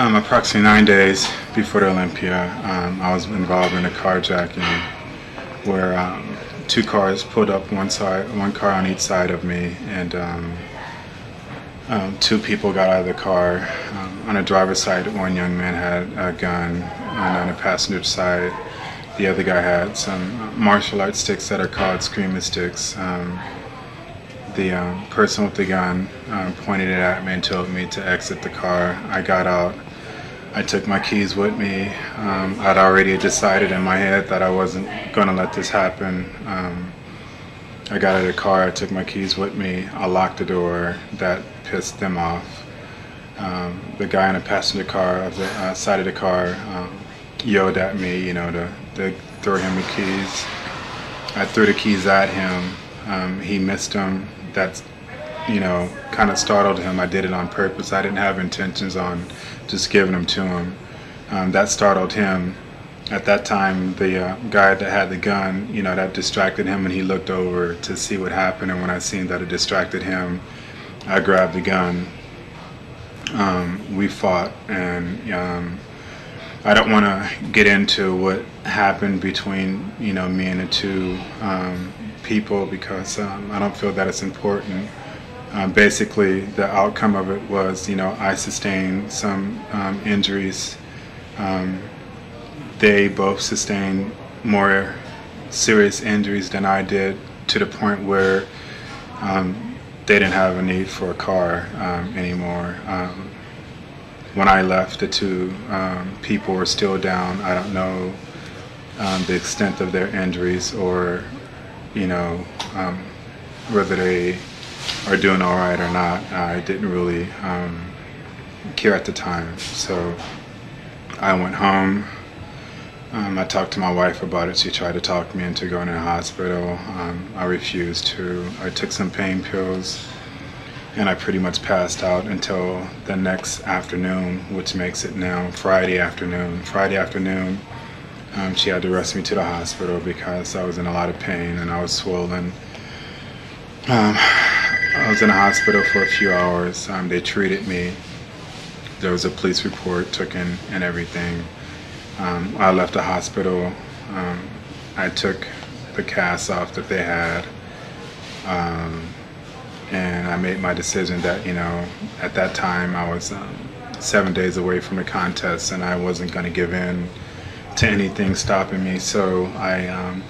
Approximately 9 days before the Olympia, I was involved in a carjacking where two cars pulled up one car on each side of me, and two people got out of the car. On the driver's side, one young man had a gun, and on the passenger side, the other guy had some martial arts sticks that are called screamer sticks. The person with the gun pointed it at me and told me to exit the car. I got out. I took my keys with me. I'd already decided in my head that I wasn't going to let this happen. I got out of the car, I took my keys with me, I locked the door. That pissed them off. The guy in the passenger car, of the side of the car, yelled at me, you know, to throw him the keys. I threw the keys at him. He missed them. That's, you know, kind of startled him. I did it on purpose. I didn't have intentions on just giving them to him. That startled him. At that time, the guy that had the gun, you know, that distracted him, and he looked over to see what happened. And when I seen that it distracted him, I grabbed the gun. We fought, and I don't want to get into what happened between, you know, me and the two people, because I don't feel that it's important. Basically, the outcome of it was, you know, I sustained some injuries. They both sustained more serious injuries than I did, to the point where they didn't have a need for a car anymore. When I left, the two people were still down. I don't know the extent of their injuries, or, you know, whether they are doing all right or not. I didn't really care at the time. So I went home. I talked to my wife about it. She tried to talk me into going to the hospital. I refused to. I took some pain pills, and I pretty much passed out until the next afternoon, which makes it now Friday afternoon. Friday afternoon, she had to rush me to the hospital because I was in a lot of pain and I was swollen. I was in the hospital for a few hours. They treated me. There was a police report taken and everything. I left the hospital. I took the cast off that they had. And I made my decision that, you know, at that time I was 7 days away from the contest, and I wasn't going to give in to anything stopping me. So I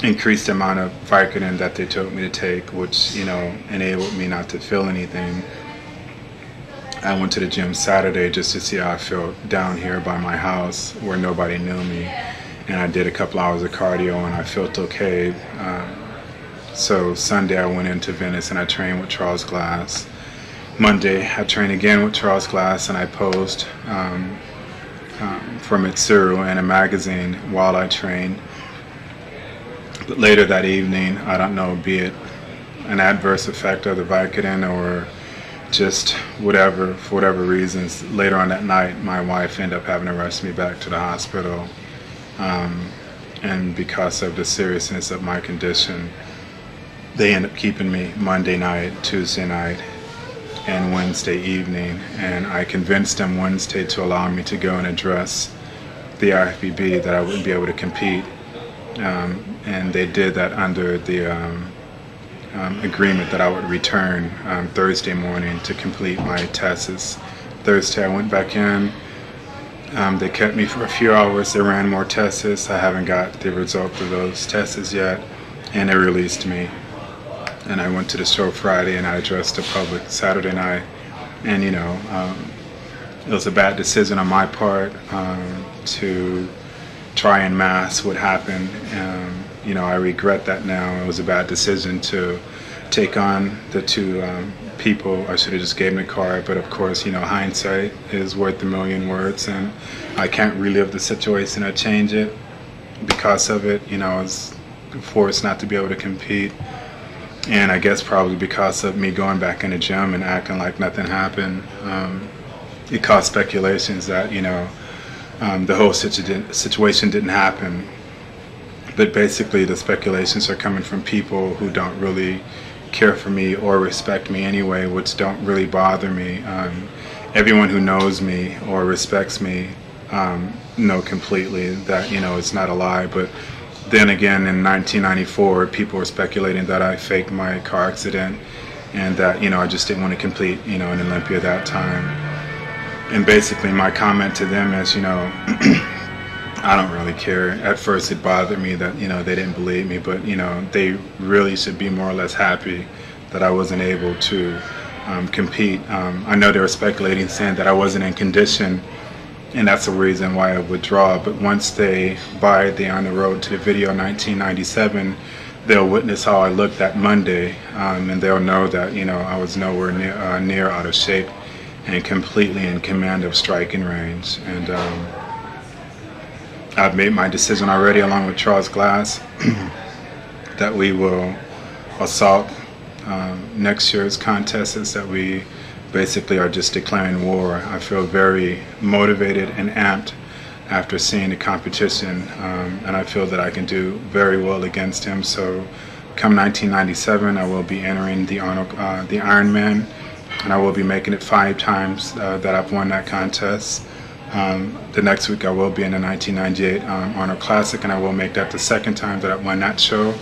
increased the amount of Vicodin that they told me to take, which, you know, enabled me not to feel anything. I went to the gym Saturday just to see how I felt down here by my house where nobody knew me, and I did a couple hours of cardio and I felt okay. So Sunday I went into Venice and I trained with Charles Glass. Monday I trained again with Charles Glass, and I posed for Mitsuru in a magazine while I trained. But later that evening, I don't know, be it an adverse effect of the Vicodin or just whatever, for whatever reasons, later on that night my wife ended up having to rush me back to the hospital. And because of the seriousness of my condition, they ended up keeping me Monday night, Tuesday night, and Wednesday evening. And I convinced them Wednesday to allow me to go and address the IFBB, that I wouldn't be able to compete. And they did that under the agreement that I would return Thursday morning to complete my tests. Thursday I went back in. They kept me for a few hours. They ran more tests. I haven't got the result of those tests yet, and they released me. And I went to the show Friday, and I addressed the public Saturday night. And, you know, it was a bad decision on my part to try and mask what happened. You know, I regret that now. It was a bad decision to take on the two people. I should have just gave them the card, but of course, you know, hindsight is worth a million words, and I can't relive the situation or change it. Because of it, you know, I was forced not to be able to compete. And I guess probably because of me going back in the gym and acting like nothing happened, it caused speculations that, you know, the whole situation didn't happen. But basically the speculations are coming from people who don't really care for me or respect me anyway, which don't really bother me. everyone who knows me or respects me know completely that, you know, it's not a lie. But then again, in 1994, people were speculating that I faked my car accident and that, you know, I just didn't want to complete, you know, an Olympia that time. And basically my comment to them is, you know, I don't really care. At first it bothered me that, you know, they didn't believe me, but, you know, they really should be more or less happy that I wasn't able to compete. I know they were speculating, saying that I wasn't in condition, and that's the reason why I withdraw. But once they buy the On the Road to the Video 1997, they'll witness how I looked that Monday, and they'll know that, you know, I was nowhere near out of shape and completely in command of striking range. And I've made my decision already, along with Charles Glass, that we will assault next year's contest, is that we basically are just declaring war. I feel very motivated and amped after seeing the competition, and I feel that I can do very well against him. So come 1997, I will be entering the Ironman, and I will be making it 5 times that I've won that contest. The next week I will be in the 1998 Arnold Classic, and I will make that the 2nd time that I've won that show.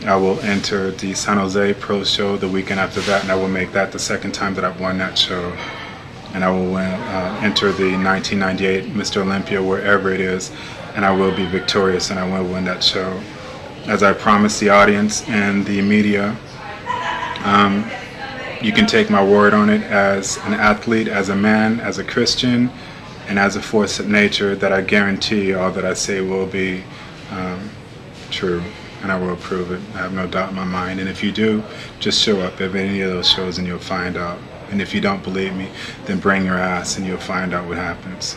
I will enter the San Jose Pro Show the weekend after that, and I will make that the 2nd time that I've won that show. And I will enter the 1998 Mr. Olympia, wherever it is, and I will be victorious, and I will win that show. As I promised the audience and the media, you can take my word on it as an athlete, as a man, as a Christian, and as a force of nature, that I guarantee all that I say will be true. And I will prove it. I have no doubt in my mind. And if you do, just show up at any of those shows and you'll find out. And if you don't believe me, then bring your ass and you'll find out what happens.